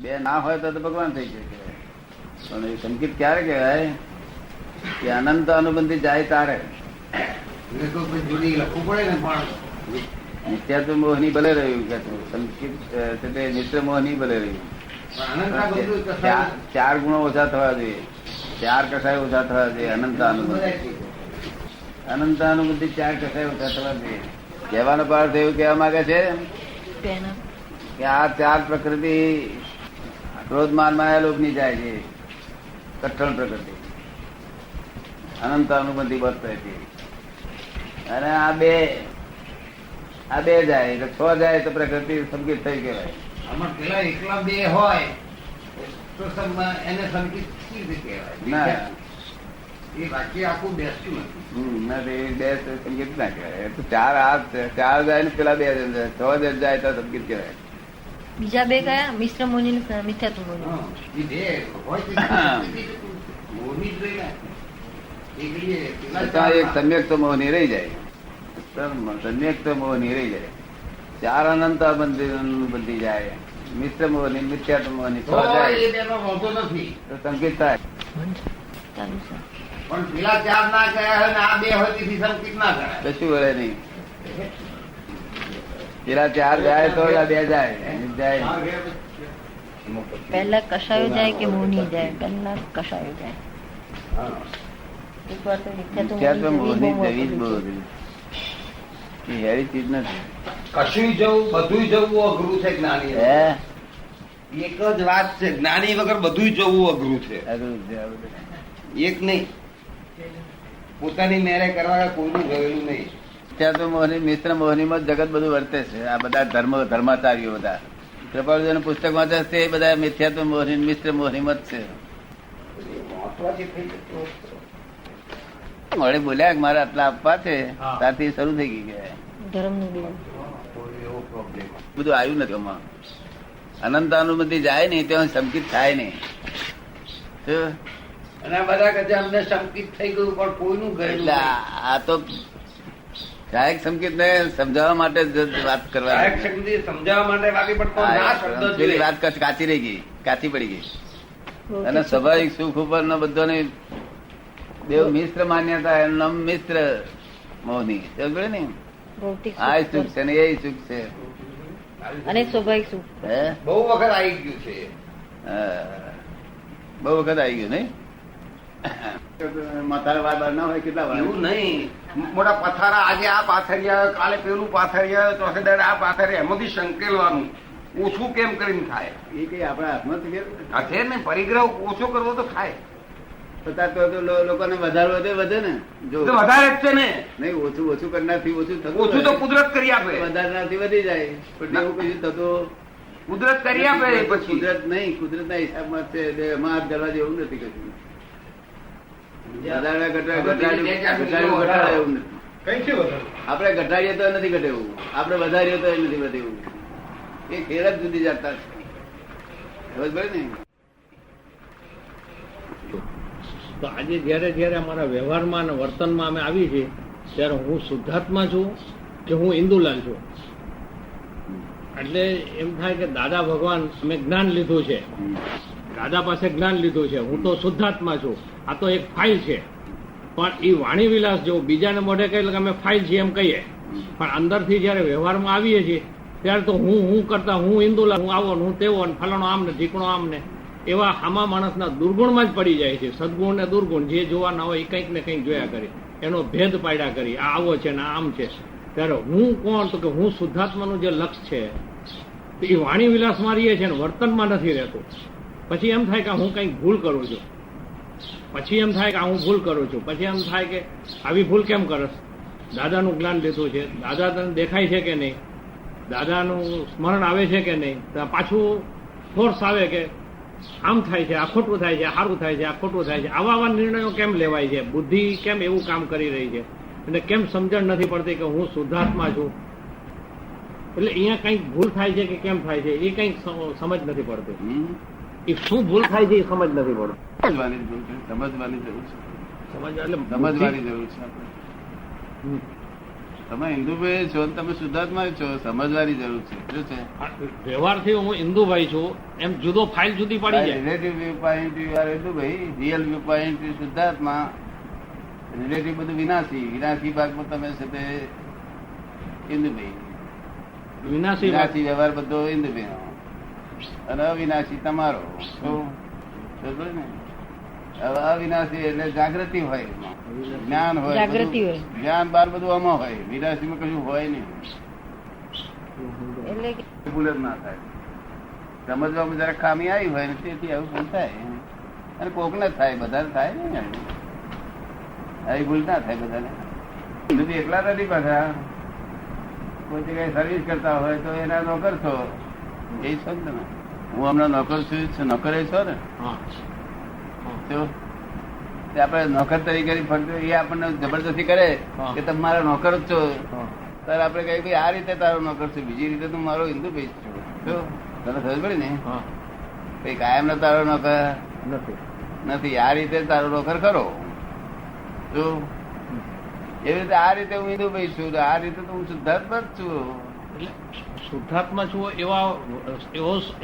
બે ના હોય તો ભગવાન થઈ શકે. પણ એ સંકેત ક્યારે કહેવાય કે અનંત અનુબંધી જાય તારે. નિત્યાત્વ મોહની ભલે રહ્યું કે સંકેત નિત્ય મોહની ભલે રહ્યું. ચાર ગુણો ઓછા થવા જોઈએ, ચાર કસાય ઓછા થવા જોઈએ. અનંત અનુબંધી ચાર કસાય ઓછા થવા જોઈએ. કહેવાનો પાર્થ એવું કહેવા માંગે છે કે આ ચાર પ્રકૃતિ ક્રોધ માન માયા લોભ ની જાય છે. કઠણ પ્રકૃતિ અનંત અનુબંધી બસ છે. અને આ બે જાય એટલે 6 જાય તો પ્રકૃતિ સંકેત થઈ કહેવાય. આમાં પેલા એકલા બે હોય તો એને સંકેત કહેવાય ના, એ વાક્ય આખું બેસતું નથી. બે સંકેત ના કહેવાય. તો ચાર જાય ને પેલા બે 6 જાય તો સંકેત કહેવાય. બીજા બે કયા? મિશ્ર મોહની મિથ્યાત્વ મોહની. એ બે હોય મોહની જ રહી ને એક સમ્યક તો મોહની રહી જાય. સમ્યક તો મોહની રહી જાય. ચાર અનંત બંધી જાય. મિશ્ર મોહની મિથ્યાત્વ મોહની 6 જાય વાંધો નથી તો સંકેત થાય. ચાલુ છે. પણ પેલા ચાર ના ગયા હોય ને આ બે હોય તેથી સંકેત ના કરાય. કશું વળે નહીં. પેલા ચાર જાય તો બે જાય. પહેલા કશાયો જાય કે મોહની જાય? પહેલા કશાયો જાય. એક વાર તો મિથ્યાત્વ મોહની જવી જ બહુ હેરી ચીજ નથી. કશું જવું બધું જવું અઘરું છે જ્ઞાની. એક જ વાત છે, જ્ઞાની વગર બધું જવું અઘરું છે. એક નહીં, પોતાની મેરે કરવા કોઈનું ગયેલું નહીં. મિથ્યાત્વ મોહની મિશ્ર મોહની માં જગત બધું વર્તે છે. આ બધા ધર્માચાર્યો બધા કૃપાળુ પુસ્તક વાંચે છે એ બધા મિથ્યાત્વ મોહની મિશ્ર મોહની મત છે. વડે બોલ્યા મારે આટલા આપવા છે ત્યારથી શરૂ થઈ ગઈ કે ધર્મ નું બધું આવ્યું નથી. આમાં અનંત અનુમતિ જાય નહીં ત્યાં સંકિત થાય નહીં. અને બધા કહે અમને સંકિત થઈ ગયું પણ કોઈનું ગયેલું. આ તો સહાયક સંકેત ને સમજાવવા માટે વાત કરવા સમજાવવા માટે વાત કાચી રહી ગઈ, કાચી પડી ગઈ. અને સ્વાભાવિક સુખ ઉપર નો બધો દેવ મિશ્ર માન્યતા એનું નામ મિશ્ર મોહની. સમજે ને આ સુખ છે ને એ સુખ છે. અને સ્વાભાવિક સુખ બહુ વખત આવી ગયું છે. બહુ વખત આવી ગયું નઈ. માથારા વાર ના હોય કેટલા વાર એવું નહીં. મોટા પથારા આજે આ પાથરિયા, કાલે પેલું પાથરિયા, ચોથે દાડે આ પાથરિયા, એમાંથી સંકેલવાનું ઓછું કેમ કરીને થાય? એ કઈ આપણા હાથમાં છે ને. પરિગ્રહ ઓછો કરવો તો થાય. લોકોને વધારવો તો વધે ને. જો વધારે જ છે ને. નહીં, ઓછું કરનારથી ઓછું થતું. ઓછું તો કુદરત કરી આપે. વધારનારથી વધી જાય. પણ એવું કશું થતું કુદરત કરી આપે. પછી કુદરત નહીં, કુદરત ના હિસાબમાં છે. એમાં હાથ ધરવા જેવું નથી કશું. ઘટાડે એવું નથી. આપડે ઘટાડીએ તો નથી ઘટેવું, આપડે વધારીએ તો નથી વધેવું. એ ખેર જ જુદી જતા છે. ને તો આજે જયારે અમારા વ્યવહારમાં અને વર્તનમાં અમે આવી છીએ ત્યારે હું શુદ્ધાત્મા છું કે હું ઇન્દુલાલ છું. એટલે એમ થાય કે દાદા ભગવાન અમે જ્ઞાન લીધું છે, દાદા પાસે જ્ઞાન લીધું છે, હું તો શુદ્ધાત્મા છું. આ તો એક ફાઇલ છે. પણ એ વાણી વિલાસ જો બીજાને મોઢે કહે કે અમે ફાઇલ છીએ એમ કહીએ, પણ અંદરથી જયારે વ્યવહારમાં આવીએ છીએ ત્યારે તો હું કરતા હું ઇન્દુલાલ, હું આવો હું તેવો, ફલાણો આમ ને ઢીકણો આમ ને એવા આમા માણસના દુર્ગુણમાં જ પડી જાય છે. સદગુણ ને દુર્ગુણ જે જોવાના હોય એ કંઈક ને કંઈક જોયા કરી, એનો ભેદ પાડ્યા કરી, આ આવો છે ને આમ છે. ત્યારે હું કોણ? તો કે હું શુદ્ધાત્માનું જે લક્ષ્ય છે એ વાણી વિલાસમાં રહીએ છે ને વર્તનમાં નથી રહેતું. પછી એમ થાય કે હું કંઈક ભૂલ કરું છું, પછી એમ થાય કે હું ભૂલ કરું છું, પછી એમ થાય કે આવી ભૂલ કેમ કરસ? દાદાનું જ્ઞાન લીધું છે, દાદા તને દેખાય છે કે નહીં, દાદાનું સ્મરણ આવે છે કે નહીં, પાછું ફોર્સ આવે કે આમ થાય છે, આ ખોટું થાય છે, સારું થાય છે, આ ખોટું થાય છે. આવા નિર્ણયો કેમ લેવાય છે? બુદ્ધિ કેમ એવું કામ કરી રહી છે? અને કેમ સમજણ નથી પડતી કે હું શુદ્ધાત્મા છું? એટલે અહીંયા કંઈક ભૂલ થાય છે કે કેમ થાય છે એ કંઈક સમજ નથી પડતી. એ શું ભૂલ થાય છે એ સમજ નથી પડતી. સમજવાની જરૂર છે. સમજવાની સમજવાની જરૂર છે. તમે હિન્દુભાઈ છો ને તમે શુદ્ધાત્મા છો, સમજવાની જરૂર છે. શું છે? વ્યવહારથી હું હિન્દુભાઈ છું એમ જુદો ફાઇલ જુદી પડી જાય. રિલેટિવ વ્યૂ પોઈન્ટ હિન્દુભાઈ, રિયલ વ્યૂ પોઈન્ટ શુદ્ધાત્મા. રિલેટિવ બધું વિનાશી, વિનાશી ભાગમાં તમે છે તે હિન્દુભાઈ. વિનાશી વિનાશી વ્યવહાર બધો હિન્દુભાઈ અને અવિનાશી તમારો. શું? સમજો ને? હવે અવિનાશી એટલે જાગૃતિ હોય, જ્ઞાન હોય, જાગૃતિ બધું. હોય. જ્ઞાન બાર બધું આમાં હોય, વિનાશીમાં કશું હોય નહીં. એટલે કે ભૂલ જ ના થાય. સમજવામાં જરા ખામી આવી હોય ને તેથી આવું ભૂલ થાય. અને કોક ને થાય, બધા થાય ને આવી ભૂલ ના થાય બધાને. બધી એકલા નથી પાછા. કોઈ જગ્યાએ સર્વિસ કરતા હોય તો એના નોકર છો, એ છો ને તમે. હું હમણાં નોકર છું, નોકર છો ને. હા. શું? તે આપણે નોકર તરીકે ફરતું એ આપણને જબરદસ્તી કરે હા. કે તમે મારા નોકર જ છો, હા. ત્યારે આપણે કહીએ ભાઈ આ રીતે તારો નોકર છે, બીજી રીતે તું મારો હિન્દુ ભાઈ છું. શું? તને સમજ પડી ને? હા. ભાઈ કાયમ નો તારો નોકર નથી. નથી, આ રીતે તારો નોકર ખરો. શું? એવી રીતે આ રીતે હું હિન્દુ ભાઈ છું, આ રીતે તો હું શુદ્ધાત્મા જ છું. એટલે શુદ્ધાત્મા છું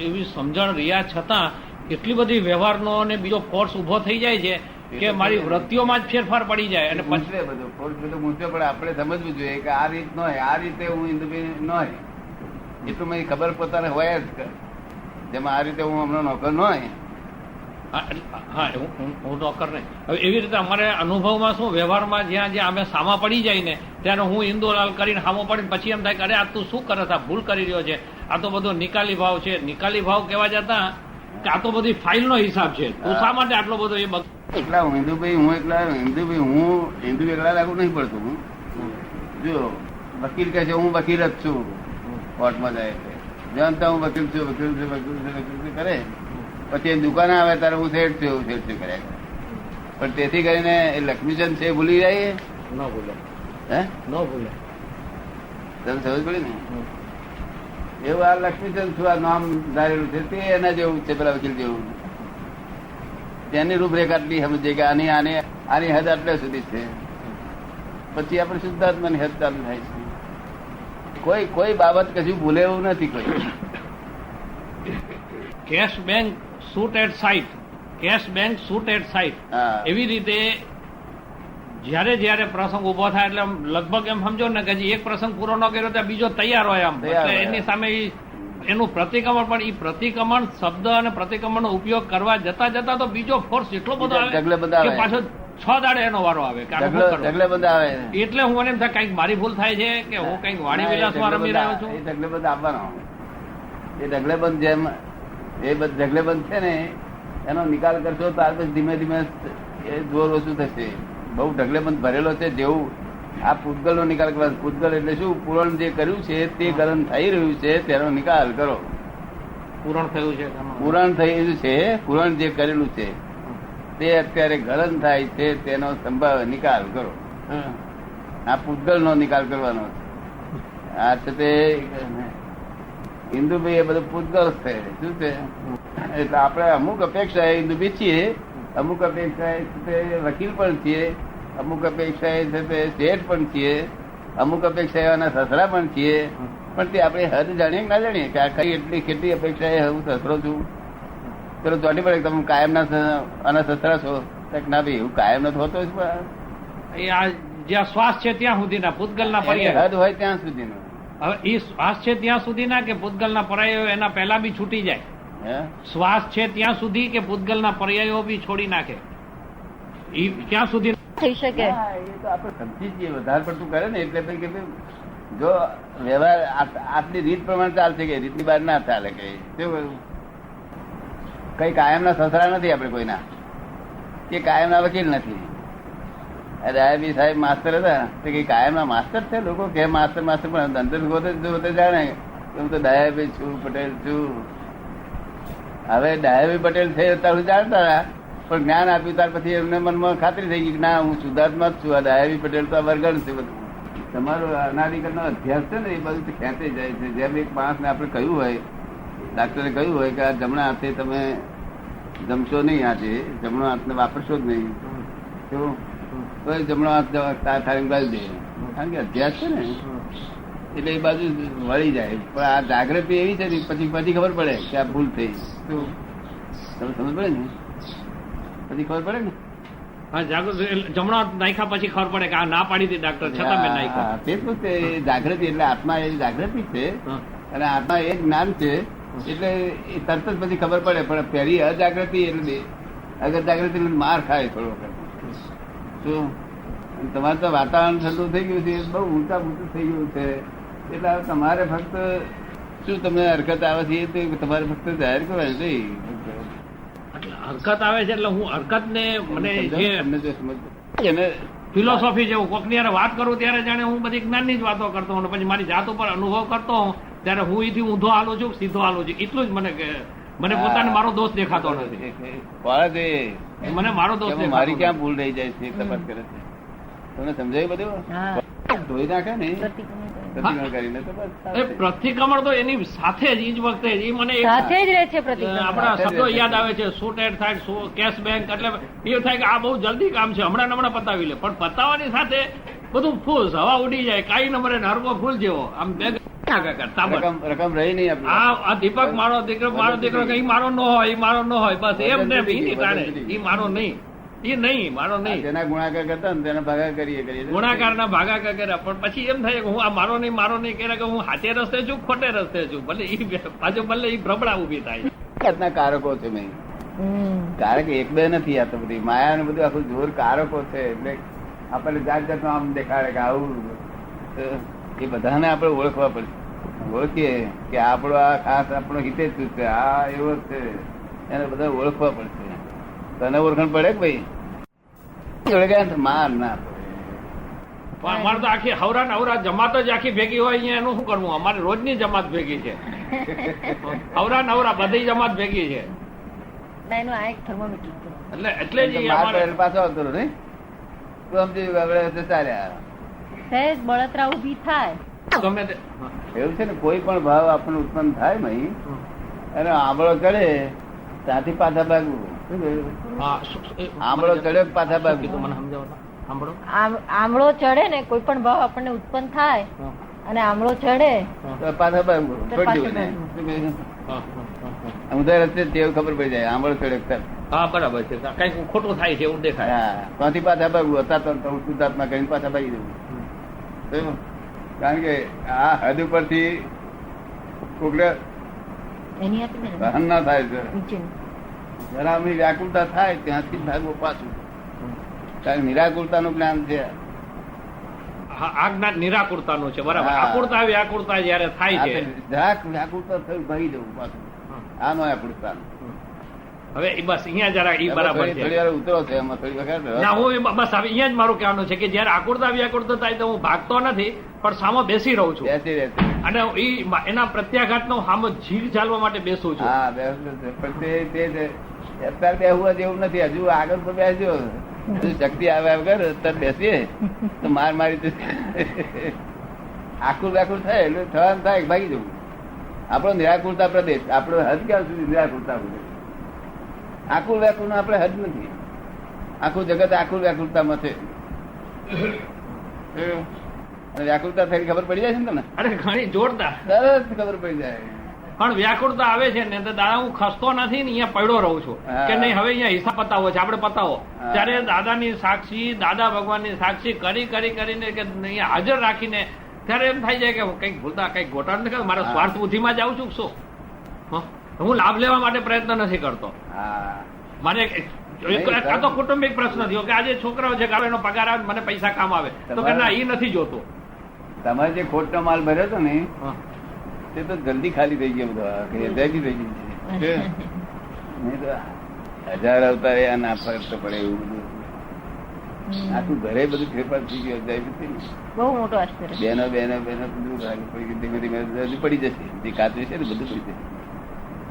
એવી સમજણ રહ્યા છતાં એટલી બધી વ્યવહારનો અને બીજો ફોર્સ ઉભો થઈ જાય છે કે મારી વૃત્તિઓમાં જ ફેરફાર પડી જાય અને પછી મૂંઝવે બધું, ફોર્સ બધું મૂંઝવે. પણ આપણે સમજવું જોઈએ કે આ રીત ન હોય, આ રીતે હું હિન્દુ ભાઈ ન હોય. એટલું મને ખબર પોતાને હોય જ કે જેમાં આ રીતે હું હમણાં નોકર ન હોય. હા હું નોકર નહીં. હવે એવી રીતે અમારે અનુભવમાં શું વ્યવહારમાં જ્યાં જ્યાં અમે સામા પડી જાય ને ત્યારે હું હિન્દુલાલ કરીને સામો પડીને પછી એમ થાય કે અરે આ તું શું કરે છે, આ ભૂલ કરી રહ્યો છે, આ તો બધો નિકાલી ભાવ છે. નિકાલી ભાવ કહેવા જતા કે આ તો બધી ફાઇલનો હિસાબ છે, તું શા માટે આટલો બધો એ એકલા હું હિન્દુભાઈ, હું એકલા હિન્દુભાઈ, હું હિન્દુ એકલા લાગુ નહીં પડતું. હું જો વકીલ કહે છે હું વકીલ જ છું, કોર્ટમાં જાય છે જાણતા હું વકીલ છું, વકીલ છું, વકીલ છું, વકીલ છું કરે. પછી એ દુકાને આવે ત્યારે હું શેઠ છું, એવું શેઠ છું કર્યા કરે. પણ તેથી કરીને એ લક્ષ્મીચંદ છે ભૂલી જાય. ન ભૂલે. હે ન ભૂલે. તમે સમજ પડી ને? એવું આ લક્ષ્મીચંદ છું, આ નામ ધારેલું છે તે એના જેવું છે, પેલા વકીલ જેવું. તેની રૂપરેખા આટલી સમજે કે આની હદ આટલે સુધી છે. પછી આપણે શુદ્ધાત્માની હદ ચાલુ થાય છે. કોઈ બાબત કશું ભૂલે એવું નથી. કોઈ cash bank shoot at sight, cash bank shoot at sight. હા. એવી રીતે જયારે પ્રસંગ ઉભો થાય એટલે આમ લગભગ એમ સમજો ને કે હજી એક પ્રસંગ પૂરો ન કર્યો ત્યાં બીજો તૈયાર હોય આમ. તૈયાર એટલે હોય. એની સામે એનું પ્રતિક્રમણ, પણ એ પ્રતિક્રમણ શબ્દ અને પ્રતિક્રમણનો ઉપયોગ કરવા જતા તો બીજો ફોર્સ એટલો બધો ઢગલે આવે બધા કે આવે. પાછો 6 દાડે એનો વારો આવે કે આનું શું કરવું? ઢગલે બધા આવે. એટલે હું મને એમ થાય કઈક મારી ભૂલ થાય છે કે હું કઈક વાણી વિલાસમાં રમી રહ્યો છું. એ ઢગલેબંધ આપવાનો. એ ઢગલેબંધ જેમ એ ઢગલેબંધ છે ને એનો નિકાલ કરશો ત્યાર પછી ધીમે ધીમે એ જોર ઓછું થશે. બહુ ઢગલેબંધ ભરેલો છે. જેવું આ પૂતગલ નો નિકાલ કરવા. પૂતગલ એટલે શું? પૂરણ જે કર્યું છે તે ગલન થઈ રહ્યું છે તેનો નિકાલ કરો. પૂરણ થયું છે. પૂરણ થયેલું છે, પૂરણ જે કરેલું છે તે અત્યારે ગલન થાય છે તેનો સંભાવ નિકાલ કરો. આ પૂતગલ નો નિકાલ કરવાનો છે. આ છે તે હિન્દુભાઈ એ બધું પૂતગલ છે. શું છે? એટલે આપણે અમુક અપેક્ષા હિન્દુભાઈ છીએ, અમુક અપેક્ષા તે વકીલ પણ છીએ, અમુક અપેક્ષા છે તે શેઠ પણ છીએ, અમુક અપેક્ષા એવાના સસરા પણ છીએ. પણ તે આપણે હદ જાણીએ કે ના જાણીએ કે આ કઈ એટલી કેટલી અપેક્ષા એ હું સસરો છું. ચલો ચોટી પડે તમે કાયમ ના સસરા છો. ના ભાઈ એવું કાયમ નથી હોતો. એ આ જ્યાં શ્વાસ છે ત્યાં સુધીના પૂતગલના પર્યાય. હદ હોય ત્યાં સુધીનો. હવે એ શ્વાસ છે ત્યાં સુધીના કે પૂતગલના પર્યાયો એના પહેલા બી છૂટી જાય? હે શ્વાસ છે ત્યાં સુધી કે પૂતગલના પર્યાયો બી છોડી નાખે? એ ક્યાં સુધી થઈ શકે. હા, એ તો આપણે સમજી જઈએ. વધારે પડતું કરે ને એટલે પછી કે જો વ્યવહાર આટલી રીત પ્રમાણે ચાલશે કે રીતની બહાર ના ચાલે. કે કઈ કાયમના સસરા નથી આપણે કોઈના, કે કાયમના વકીલ નથી. ડાયાબી સાહેબ માસ્તર હતા તો કઈ કાયમના માસ્તર છે. લોકો કે માસ્તર માસ્તર પણ અંદર પોતે જાણે હું તો ડાયાબી છું, પટેલ છું. હવે ડાયાબી પટેલ છે ત્યારે જાણતા હતા, પણ જ્ઞાન આપ્યું ત્યાર પછી એમને મનમાં ખાતરી થઈ ગઈ કે ના હું શુદ્ધાત્મા જ છું. આ ડાયાબી પટેલ તો આ વર્ગણ છે. બધું તમારો અનાદિકરણનો અભ્યાસ છે ને એ બધું ખેંચે જાય છે. જેમ એક માણસને આપણે કહ્યું હોય, ડાક્ટરે કહ્યું હોય કે આ જમણા હાથે તમે જમશો નહીં, આજે જમણો હાથને વાપરશો જ નહીં, તો જમણો હાથ થાળી ગાળી દે. કારણ કે અધ્યાસ છે ને એટલે એ બાજુ વળી જાય. પણ આ જાગૃતિ એવી છે ને પછી ખબર પડે કે આ ભૂલ થઈ. શું તમે સમજ પડે ને? પછી ખબર પડે ને? હા, જાગૃત જમણા નાખ્યા પછી ખબર પડે કે આ ના પાડી હતી ડાક્ટર, છતાં મેં નાખ્યા. તે જ તે જાગૃતિ એટલે આત્મા એ જાગૃતિ છે અને આત્મા એ જ્ઞાન છે. એટલે એ તરત જ પછી ખબર પડે. પણ પહેલી અજાગૃતિ એટલે અગર જાગૃતિ માર ખાય થોડો વખત. શું તમારે તો વાતાવરણ ઠંડુ થઈ ગયું છે, બહુ ઊંચા ઊંચું થઈ ગયું છે. એટલે તમારે ફક્ત શું તમને હરકત આવે છે એ તો તમારે ફક્ત જાહેર કરવાની નહીં. હરકત આવે છે એટલે હું હરકત ને મને જે તમને જો સમજ એને ફિલોસોફી જેવું કોકની યાર વાત કરું ત્યારે જાણે હું બધી જ્ઞાનની જ વાતો કરતો હોઉં, પછી મારી જાત ઉપર અનુભવ કરતો હોઉં ત્યારે હું અહીંથી ઊંધો હાલું છું સીધો હાલું છું એટલું જ મને પોતાને મારો દોષ દેખાતો નથી. મને મારો દોષ મારી દેખાતો ક્યાં ભૂલ રહી જાય છે તપાસ કરે છે. તમને સમજાયું બધું? ધોઈ નાખે ને પ્રતિક્રમણ કરીને તો બસ. એ પ્રતિક્રમણ તો એની સાથે જ ઈ જ વખતે જ ઈ મને એક સાથે જ રહે છે પ્રતિક્રમણ. આપણા શબ્દો યાદ આવે છે, શૂટેડ થાય, કેશ બેંક, એટલે એ થાય કે આ બહુ જલ્દી કામ છે, હમણાં પતાવી લે. પણ પતાવવાની સાથે બધું ફૂસ હવા ઉડી જાય, કાઈ નંબરે હરકો ફૂલ જેવો આમ બેગ રકમ રહી નહીં આપણી. આ દીપક મારો દીકરો કઈ મારો ન હોય, ઈ મારો ન હોય, બસ એમ ને ઈ તાણે ઈ મારો નહીં, ઈ નહીં મારો નહીં. જેના ગુણાકાર કરતા ને તેના ભાગા કરીએ ગુણાકાર ના ભાગાકાર કર્યા. પણ પછી એમ થાય કે હું આ મારો નહીં કર્યા કે હું હાથે રસ્તે છું ખોટે રસ્તે છું. ભલે ઈ પાછું ભલે ઈ ભ્રમણા ઉભી થાય. જાતના કારકો છે મેં. કારક એક બે નથી. આ તો બધી માયા ને બધું આખું જોર કારકો છે. એટલે આપણને જાત જાતનું આમ દેખાડે કે આવું એ બધાને આપણે ઓળખવા પડશે. ઓળખીએ કે આપણો આ ખાસ આપણો હિતે જ છે, આ એવો જ છે, એને બધા ઓળખવા પડશે. તને ઓળખાણ પડે કે ભાઈ માર ના પણ અમારે તો આખી હવરા નવરા જમાત જ આખી ભેગી હોય અહીંયા એનું શું કરવું? અમારે રોજની જમાત ભેગી છે, હવરા નવરા બધી જમાત ભેગી છે. એનું આ એક થર્મોમીટર એટલે જ ઈ અમારે પાછો આવતો નહીં. તું સમજી આપણે ચાલ્યા સહેજ બળતરા ઉભી થાય ગમે તે એવું છે ને. કોઈ પણ ભાવ આપણને ઉત્પન્ન થાય નહીં અને આંબળો ચડે ત્યાંથી પાછા ભાગવું. આંબળો ચડ્યો પાછા ભાગવું. મને સમજાવો સાંભળો. આમળો ચડે ને કોઈ પણ ભાવ આપણને ઉત્પન્ન થાય અને આમળો ચડે તો પાછા ભાગવું. છોડી દેવું. ઉધર રસ્તે તેવું ખબર પડી જાય. આંબળો ચડે હા બરાબર છે, કઈક ખોટું થાય છે એવું દેખાય. ત્યાંથી પાછા ભાગવું. હતા શુદ્ધાત્મા કરીને પાછા ભાગી દેવું. કારણ કે આ હદ ઉપરથી કોકલે સહન ના થાય છે. જરા વ્યાકુળતા થાય ત્યાંથી ભાગવું પાછું. કારણ નિરાકુરતા નું જ્ઞાન છે. આ જ્ઞાન નિરાકુરતાનું છે, બરાબર. આકુરતા વ્યાકુરતા જયારે થાય છે વ્યાકુળતા થયું ભાગી જવું પાછું. આ નો વ્યાકુળતા. હવે બસ અહીંયા જરા ઈ બરાબર છે. થોડી વાર ઉતરો છે એમાં થોડી વખત. ના હું બસ હવે અહીંયા જ મારું કહેવાનું છે કે જયારે આકુરતા વ્યાકુરતા થાય તો હું ભાગતો નથી પણ સામો બેસી રહું છું. અને એના પ્રત્યાઘાત નો સામો જીવ ચાલવા માટે બેસું છું. હા પણ તે અત્યારે બેસવા જેવું નથી. હજુ આગળ પર બેસજો. શક્તિ આવે વગર અત્યારે બેસીએ તો માર મારી આકુર વ્યાકુર થાય એટલે થવાનું થાય ભાગી જવું. આપણો નિરાકુરતા પ્રદેશ. આપણો હદ ક્યાં સુધી નિરાકુરતા પ્રદેશ. આકુર વ્યાકુર નો આપણે હદ નથી. આખું જગત આકુર વ્યાકુરતામાં છે. વ્યાકુરતા થઈ ખબર પડી જાય છે ને તમને? અરે ઘણી જોરદાર તરત ખબર પડી જાય. પણ વ્યાકુળતા આવે છે ને તો દાદા હું ખસતો નથી ને અહીંયા પડ્યો રહું છું કે નહીં હવે અહીંયા હિસાબ પતાવો છે, આપણે પતાવો. ત્યારે દાદાની સાક્ષી, દાદા ભગવાનની સાક્ષી કરીને કે અહીંયા હાજર રાખીને ત્યારે એમ થાય જાય કે કઈક ભૂલતા કઈક ગોટાળ નથી કરતો. મારા સ્વાર્થ બુદ્ધિમાં જ આવું છું. શું હું લાભ લેવા માટે પ્રયત્ન નથી કરતો. મારે આ તો કુટુંબિક પ્રશ્ન થયો કે આજે છોકરાઓ છે એનો પગાર આવે મને પૈસા કામ આવે તો કે ના એ નથી જોતું. તમારે જે ખોટનો માલ ભર્યો હતો ને તે તો જલ્દી ખાલી થઈ ગયો. બધા થઈ ગઈ છે. નહીં તો 1000 અવતારે આ ના ફરક પડે એવું બધું. આખું ઘરે બધું ફેરફાર થઈ ગયો. બહુ મોટો આશ્ચર્ય. બેનો બધું ધીમે ધીમે પડી જશે. જે કાચરી છે ને બધું પડી જશે.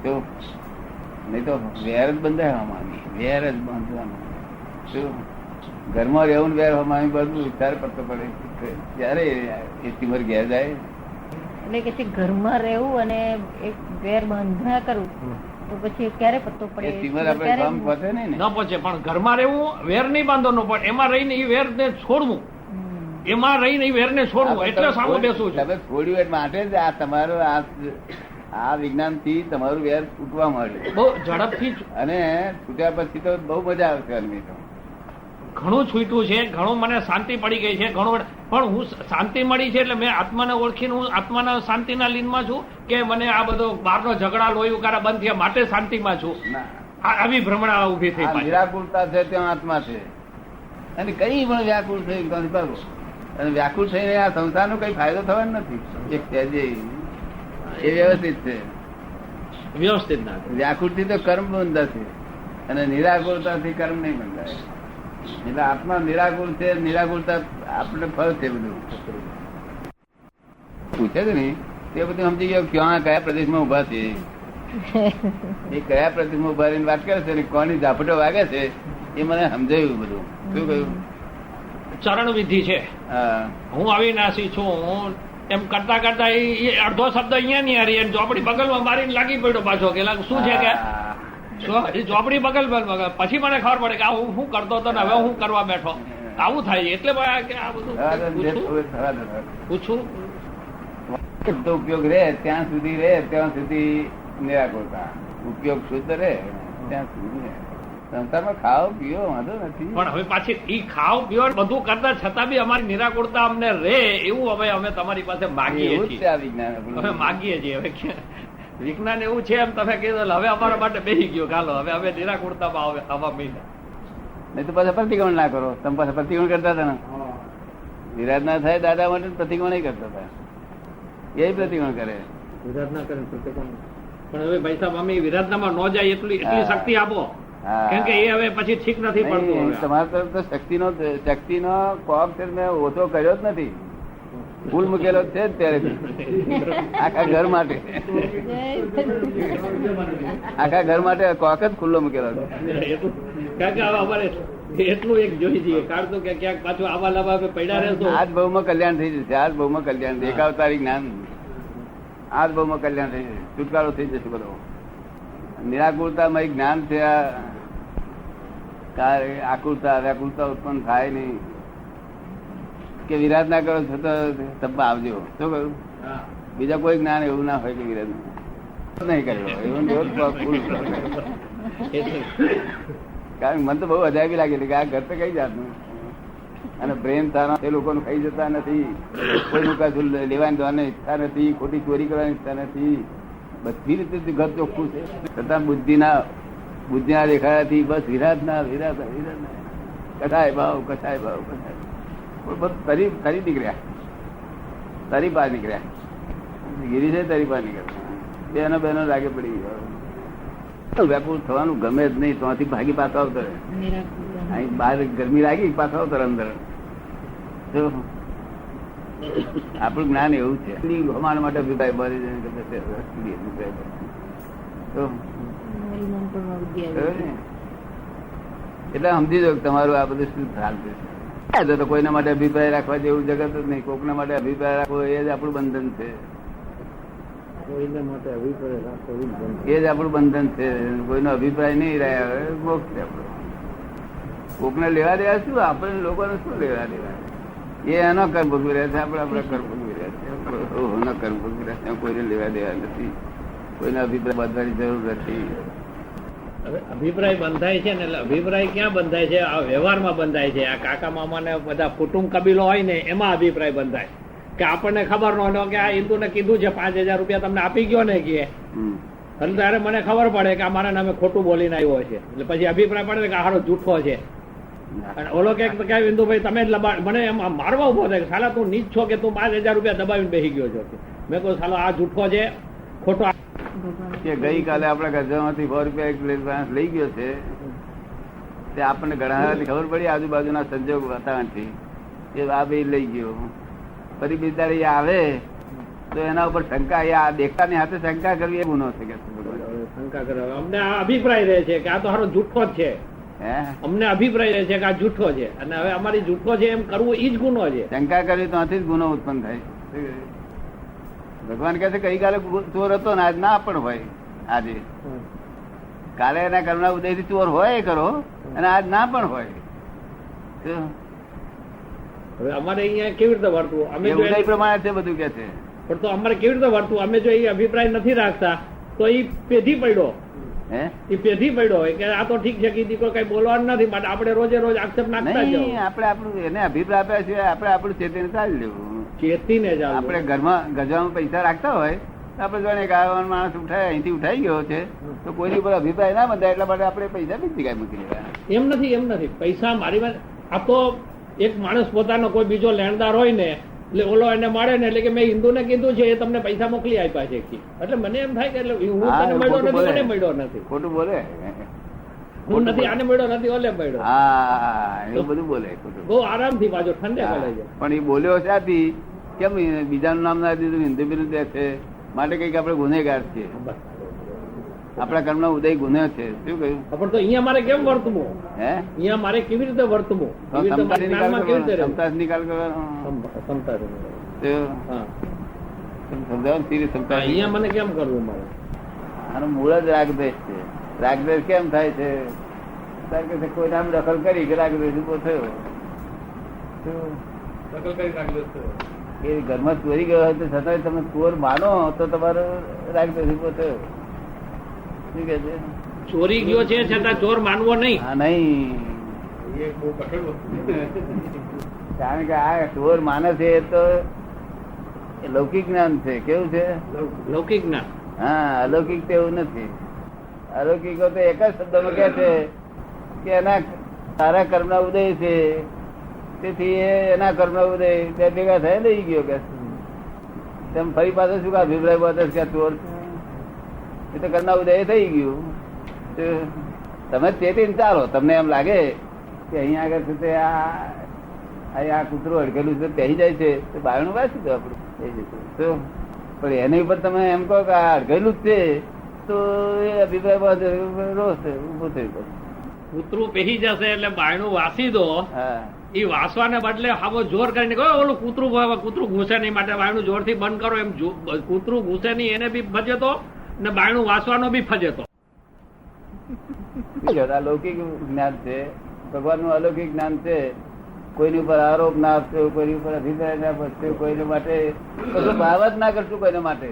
તો નહીં તો વેર જ બંધાય. વેર જ બાંધવાનું. શું ઘરમાં રહેવું વેર હમામી બધું વિચાર પડતો પડે. જયારે એ તિમર ઘેર જાય એટલે કે ઘરમાં રહેવું અને એક વેર બાંધા કરવું તો પછી ક્યારે પત્તો પડે? તિમર આપણે કામ પહોંચે નહીં ને. ન પહોંચે. પણ ઘરમાં રહેવું વેર નહીં બાંધવાનું પણ એમાં રહીને એ વેર ને છોડવું એમાં રહીને એ વેરને છોડવું એટલે સામું બેસું છું. તમે છોડ્યું એટલે માટે જ આ તમારું આ વિજ્ઞાન થી તમારું વેર છૂટવા માંડ્યું. બહુ ઝડપથી અને છૂટ્યા પછી તો બહુ મજા આવશે અનમી તો. ઘણું છૂટ્યું છે, ઘણું મને શાંતિ પડી ગઈ છે, ઘણું. પણ હું શાંતિ મળી છે એટલે મેં આત્માને ઓળખીને હું આત્માના શાંતિના લીનમાં છું કે મને આ બધો બહારનો ઝઘડા લોહી ઉકારા બંધ થયા માટે શાંતિમાં છું. આવી ભ્રમણા ઉભી થઈ પાછી. નિરાકુરતા છે ત્યાં આત્મા છે અને કઈ પણ વ્યાકુળ થઈ અને વ્યાકુળ થઈને આ સંસારનો કઈ ફાયદો થવાનો નથી. એક સહેજે એ વ્યવસ્થિત છે. વ્યવસ્થિત ના વ્યાકુળથી તો કર્મ બંધાશે અને નિરાકુરતાથી કર્મ નહીં બંધાય. એટલે આત્મા નિરાકુળ છે. નિરાકુરતા આપણે ફળ છે. બધું પૂછે છે ને તે બધું સમજી ગયો ક્યાં કયા પ્રદેશમાં ઉભા છે. એ કયા પ્રદેશમાં ઉભા રહીને વાત કરે છે ને કોની ઝાપટો વાગે છે એ મને સમજાયું બધું. શું કહ્યું? ચરણ વિધિ છે. હું અવિનાશી છું, હું એમ કરતા કરતા એ અડધો શબ્દ અહીંયા નહીં હારી ચોપડી બગલમાં મારીને લાગી પડ્યો પાછો કે શું છે કે ચોપડી બગલ પછી મને ખબર પડે કે આ હું શું કરતો હતો ને હવે હું કરવા બેઠો. આવું થાય છે એટલે કે આ બધું પૂછું. ઉપયોગ રહે ત્યાં સુધી નિરાકુરતા. ઉપયોગ શુદ્ધ રહે ત્યાં સુધી સંસારમાં ખાઓ પીઓ વાંધો નથી. પણ હવે પાછી ઈ ખાવ પીઓ બધું કરતા છતાં બી અમારી નિરાકુરતા અમને રે એવું હવે અમે તમારી પાસે માગીએ છીએ. અમે માગીએ છીએ હવે વિજ્ઞાન એવું છે એમ તમે કીધું હવે અમારા માટે બેસી ગયો ચાલો હવે અમે નિરાકુરતામાં આવવા મહિના. નહીં તો પાછા પ્રતિક્રમણ ના કરો. તમે પાછા પ્રતિક્રમણ કરતા હતા ને વિરાટ ના થાય દાદા માટે પ્રતિક્રમણ નહીં કરતા હતા. એ પ્રતિક્રમણ કરે વિરાટ ના કરે પ્રતિક્રમણ. પણ હવે ભાઈ સાહેબ અમે વિરાટનામાં ન જાય એટલી શક્તિ આપો કેમ કે એ હવે પછી ઠીક નથી પડતું. તમારા તરફ તો શક્તિનો કોપ છે મેં ઓછો કર્યો જ નથી. ફૂલ મૂકેલો છે જ ત્યારે આખા ઘર માટે કોક જ ખુલ્લો મૂકેલો છે. કારણ કે હવે અમારે એટલું એક જોઈ જઈએ કાઢતું કે ક્યાંક પાછું આવા લાવવા પડ્યા રહેતો. આજ ભાવમાં કલ્યાણ થઈ જશે. આજ ભાવમાં કલ્યાણ એકાવતારી જ્ઞાન આજ ભાવમાં કલ્યાણ થઈ જશે. છુટકારો થઈ જશે બધો. નિરાકુરતામાં એક જ્ઞાન છે. આકુરતા વ્યાકુરતા ઉત્પન્ન થાય નહીં કે વિરાટ ના કરો છો તો તબ્બા આવજો. શું કહ્યું? બીજા કોઈ જ્ઞાન એવું ના હોય કે વિરાટ નહીં કર્યો એવું કારણ મને તો બહુ અજાયબી લાગેલી કે આ ઘર તો કઈ જાતનું અને બ્રેન સારા એ લોકોને ખાઈ જતા નથી. કોઈનું કાજુ લેવાની જવાની ઈચ્છા નથી. ખોટી ચોરી કરવાની ઈચ્છા નથી. બધી રીતે ઘર ચોખ્ખું છે છતાં બુદ્ધિના દેખાડાથી બસ વિરાટ ના કસાય ભાવ તરી નીકળ્યા. તરી પાર નીકળ્યા. ગીરી છે તરી પાર નીકળ્યા. બેનો લાગે પડી ગયો. વ્યાકુળ થવાનું ગમે જ નહીં. ત્યાંથી ભાગી પાછા આવતો અહીં બહાર ગરમી લાગી પાછા આવતો અંદર. આપણું જ્ઞાન એવું છે. અમારા માટે અભિપ્રાય બની એટલે સમજી દો તમારું આ બધું શું ચાલતું છે. તો કોઈના માટે અભિપ્રાય રાખવા જેવું જગત જ નહીં. કોકના માટે અભિપ્રાય રાખવો એ જ આપણું બંધન છે. એ જ આપણું બંધન છે. કોઈનો અભિપ્રાય નહીં રહ્યા મોક્ષ છે આપણો. કોકને લેવા દેવા શું? આપણે લોકોને શું લેવા દેવા? એ એનો કર્મ ભોગવી રહ્યા છે. આપણે આપણા કર્મ ભોગવી રહ્યા છે. કર્મ ભોગવી રહ્યા છે. કોઈને લેવા દેવા નથી. કોઈનો અભિપ્રાય બાંધવાની જરૂર નથી. હવે અભિપ્રાય બંધાય છે ને એટલે અભિપ્રાય ક્યાં બંધાય છે? આ વ્યવહારમાં બંધાય છે. આ કાકા મામા ને બધા કુટુંબ કબીલો હોય ને એમાં અભિપ્રાય બંધાય કે આપણને ખબર ન હોય કે આ હિન્દુને કીધું છે 5,000 રૂપિયા તમને આપી ગયો ને કે એટલે ત્યારે મને ખબર પડે કે અમારા નામે ખોટું બોલીને આવ્યો છે એટલે પછી અભિપ્રાય પડે કે હારો જૂઠો છે. અને ઓલો કે ઇન્દુભાઈ તમે જ મને એમ મારવા ઉભો થાય સાલા તું નીચ છો કે તું 5,000 રૂપિયા દબાવીને બેસી ગયો છો. મેં કહ્યું સાલો આ જૂઠો છે ખોટો. કે ગઈકાલે આપણા ગરજામાંથી 100 રૂપિયા લઈ ગયો છે તે આપણને ઘણા ખબર પડી આજુબાજુના સંજોગ વાતાવરણથી એ આ બે લઈ ગયો. ફરી બિચારી આવે તો એના ઉપર શંકા દેખતાની હાથે શંકા કરવી એ ગુનો છે. શંકા કરવા અમને આ અભિપ્રાય રહે છે કે આ તો હારો જૂઠો જ છે. અમને અભિપ્રાય રહે છે કે આ જૂઠો છે અને હવે અમારી જૂઠો છે એમ કરવું એ જ ગુનો છે. શંકા કરવી તો આથી જ ગુનો ઉત્પન્ન થાય. ભગવાન કહે છે ગઈકાલે ચોર હતો ને આજ ના પણ હોય. આજે કાલે એના કર્મના ઉદયથી ચોર હોય કરો અને આજ ના પણ હોય. હવે અમારે અહીંયા કેવી રીતે વર્તવું? અમે એ જો ઉદય પ્રમાણે છે બધું કે છે. પણ તો અમારે કેવી રીતે વર્તવું? અમે જો એ અભિપ્રાય નથી રાખતા તો એ પેઢી પડ્યો, હે એ પેઢી પડ્યો હોય કે આ તો ઠીક છે કે દીકરો કઈ બોલવાનું નથી, માટે આપણે રોજે રોજ આક્ષેપ નાખતા નહીં, જાઓ. આપણે આપણું એને અભિપ્રાય આપ્યા છે, આપણે આપણું ચેતીને ચાલી લેવું. ચેતીને જ આપણે ઘરમાં ગજવામાં પૈસા રાખતા હોય તો આપણે જાણે કે આ માણસ ઉઠાય અહીંથી ઉઠાઈ ગયો છે તો કોઈની ઉપર અભિપ્રાય ના બંધાય એટલા માટે આપણે પૈસા બીજી જગ્યાએ મૂકી દેવા. એમ નથી પૈસા મારી વાત. આ તો એક માણસ પોતાનો કોઈ બીજો લેણદાર હોય ને એટલે ઓલો એને મળે ને એટલે કે મેં હિન્દુને કીધું છે એ તમને પૈસા મોકલી આપ્યા છે એટલે મને એમ થાય કે એટલે હું તને મળ્યો નથી, મને મળ્યો નથી, ખોટું બોલે, હું નથી આને મળ્યો નથી ઓલે મળ્યો. હા એવું બધું બોલે ખોટું. બહુ આરામથી પાછો ઠંડે કરે છે. પણ એ બોલ્યો ત્યાંથી કેમ બીજાનું નામ ના દીધું, હિન્દુ વિરુદ્ધ છે માટે કઈક આપણે ગુનેગાર છીએ, આપણા કર્મનો ઉદય ગુનો છે. શું કહ્યું? પણ તો અહીંયા મારે કેમ વર્તવું? હે અહીંયા મારે કેવી રીતે વર્તવું? ક્ષમતા નિકાલ કરવાનો. અહીંયા મને કેમ કરવું મારે? આનું મૂળ જ રાગદ્વેષ છે. રાગદ્વેષ કેમ થાય છે? કારણ કે કોઈ નામ દખલ કરી કે રાગદ્વેષ ઉભો થયો. એ ઘરમાં ચોરી ગયો હોય તો છતાં તમે ચોર માનો તો તમારો રાગદ્વેષ ઉભો થયો. શું કે છે? ચોરી ગયો છે છતાં ચોર માનવો નહીં. હા નહીં, કારણ કે આ ચોર માને છે એ તો લૌકિક જ્ઞાન છે. કેવું છે? લૌકિક જ્ઞાન. હા, અલૌકિક તો એવું નથી. અલૌકિકો તો એક જ શબ્દમાં કહે છે કે એના સારા કર્મના ઉદય છે, તેથી એના કર્મના ઉદય બે ભેગા થાય લઈ ગયો કે તેમ ફરી પાછો શું કા અભિપ્રાય બતાવે કે ચોર એ તો કર્મના ઉદય થઈ ગયું. તમે ચેતીને ચાલો. તમને એમ લાગે કે અહીંયા આગળ છે તે આ કૂતરું અડકેલું છે પહેરી જાય છે તો બાયણું વાંચી દો આપણું થઈ જતું. તો પણ એની ઉપર તમે એમ કહો કે આ અડકેલું જ છે તો એ અભિપ્રાય રોષ ઉભો થયો. કૂતરું પહેરી જશે એટલે બાયણું વાસી દો. હા, એ વાસવાને બદલે હાવો જોર કરીને કહો ઓલું કૂતરું ઘૂસે નહીં માટે બાયણું જોરથી બંધ કરો. એમ કૂતરું ઘૂસે નહીં એને બી ફજેતો ને બાયણું વાસવાનો બી ફજેતો. આ લૌકિક જ્ઞાન છે, ભગવાન નું અલૌકિક જ્ઞાન છે. કોઈની ઉપર આરોપ ના આપશો, કોઈની ઉપર અભિપ્રાય ના આપશો, કોઈને માટે કશું ભાવ જ ના કરશું. કોઈને માટે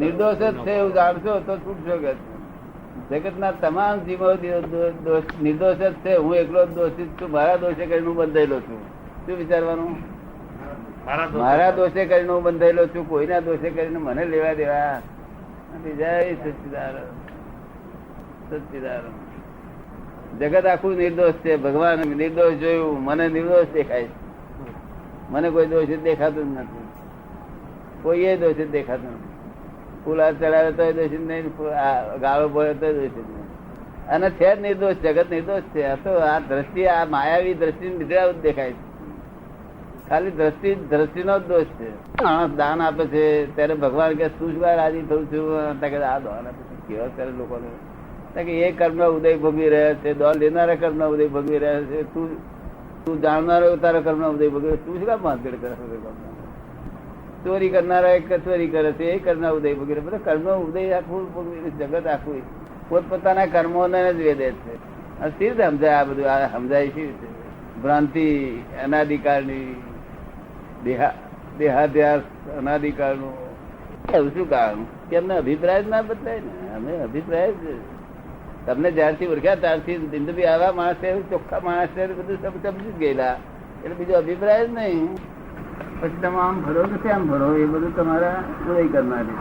નિર્દોષ જ છે એવું જાણશો તો છૂટશો. કે જગત ના તમામ જીવો નિર્દોષ જ છે. હું એકલો જ દોષિત છું. મારા દોષે કરીને હું બંધાયેલો છું. શું વિચારવાનું? મારા દોષે કરીને હું બંધાયેલો છું. કોઈના દોષે કરીને મને લેવા દેવા નથી. જય સચ્ચિદાનંદ. સચ્ચિદાનંદ. જગત આખું નિર્દોષ છે. ભગવાન નિર્દોષ જોયું, મને નિર્દોષ દેખાય છે. મને કોઈ દોષિત દેખાતું જ નથી. કોઈ એ દોષિત દેખાતું નથી. ફૂલ હાથ ચડાવે તો દોષિત નહીં, ગાળો બોલે તો દોષિત નહીં. અને છે જ નિર્દોષ. જગત નિર્દોષ છે. આ તો આ દ્રષ્ટિ, આ માયાવી દ્રષ્ટિ લીધે દેખાય છે. ખાલી દ્રષ્ટિનો જ દોષ છે. માણસ દાન આપે છે ત્યારે ભગવાન કે શું રાજી થયું છું? આ દાન આપે છે કેવા ત્યારે લોકોને કે એ કર્મનો ઉદય ભોગવી રહ્યા છે, દોન લેનારા કર્મનો ઉદય ભોગવી રહ્યા છે. તું જાણનારો તારા કર્મનો ઉદય ભોગવે. તું શું કામ માથગઢ કરે? ચોરી કરનારા એક ચોરી કરે છે, એ કર્મના ઉદય ભોગવી રહ્યા. બધા કર્મનો ઉદય આખું ભોગવી જગત આખું પોતપોતાના કર્મોને જ વેદે છે. સી રીતે સમજાય? આ બધું આ સમજાય સી રીતે? ભ્રાંતિ અનાદિકાળની, દેહાધ્યાસ અનાદિકાળનું. એવું શું કારણ કે અમને અભિપ્રાય જ ના બદલાય ને? અમે અભિપ્રાય જ તમને જ્યારથી ઓળખ્યા ત્યારથી બિંદુભી આવા માણસ ચોખ્ખા માણસ બધું સમજી જ ગયેલા. એટલે બીજો અભિપ્રાય જ નહીં. પછી તમે આમ ભરો કે તેમ ભરો એ બધું તમારા ઉદય કરનારી.